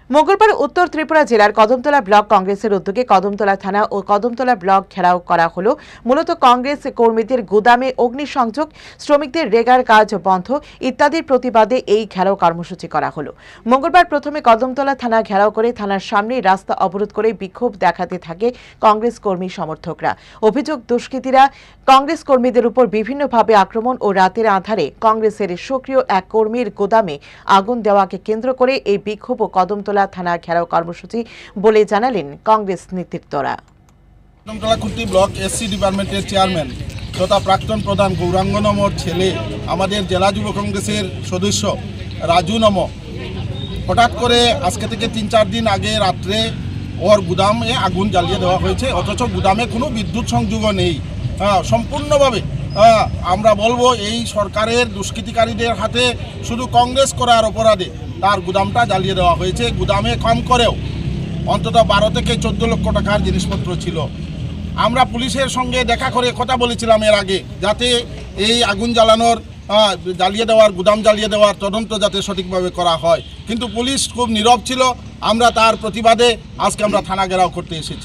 মঙ্গলবার উত্তর ত্রিপুরা জেলার কদমতলা ব্লক কংগ্রেসের উদ্যোগে কদমতলা থানা ও কদমতলা ব্লক ঘেরাও করা হলো। মূলত কংগ্রেস কর্মীদের গুদামে অগ্নিসংযোগ, শ্রমিকদের রেগার কাজ বন্ধ ইত্যাদির প্রতিবাদে এই ঘেরাও কর্মসূচি করা হলো। মঙ্গলবার প্রথমে কদমতলা থানা ঘেরাও করে থানার সামনে রাস্তা অবরোধ করে বিক্ষোভ দেখাতে থাকে কংগ্রেস কর্মী সমর্থকরা। অভিযোগ, দুষ্কৃতীরা কংগ্রেস কর্মীদের উপর বিভিন্নভাবে আক্রমণ ও রাতের আঁধারে কংগ্রেসের সক্রিয় এক কর্মীর গোদামে আগুন দেওয়াকে কেন্দ্র করে এই বিক্ষোভ ও কদমতলা থানা ঘেরাও কর্মসূচি বলে জানালেন কংগ্রেস নেতৃত্বরা। কদমতলা খুঁটি ব্লক এসসি ডিপার্টমেন্টের চেয়ারম্যান তথা প্রাক্তন প্রধান গৌরাঙ্গ নমর ছেলে, আমাদের জেলা যুব কংগ্রেসের সদস্য রাজু নম, হঠাৎ করে আজকে থেকে 3-4 দিন আগে রাত্রে ওর গুদামে আগুন জ্বালিয়ে দেওয়া হয়েছে, অথচ গুদামে কোনো বিদ্যুৎ সংযোগও নেই। সম্পূর্ণভাবে আমরা বলবো এই সরকারের দুষ্কৃতিকারীদের হাতে শুধু কংগ্রেস করার অপরাধে তার গুদামটা জ্বালিয়ে দেওয়া হয়েছে। গুদামে কম করেও অন্তত 12 থেকে 14 লক্ষ টাকার জিনিসপত্র ছিল। আমরা পুলিশের সঙ্গে দেখা করে কথা বলেছিলাম এর আগে, যাতে এই আগুন জ্বালিয়ে দেওয়ার গুদাম জ্বালিয়ে দেওয়ার তদন্ত যাতে সঠিকভাবে করা হয়, কিন্তু পুলিশ খুব নীরব ছিল। আমরা তার প্রতিবাদে আজকে আমরা থানা ঘেরাও করতে এসেছি।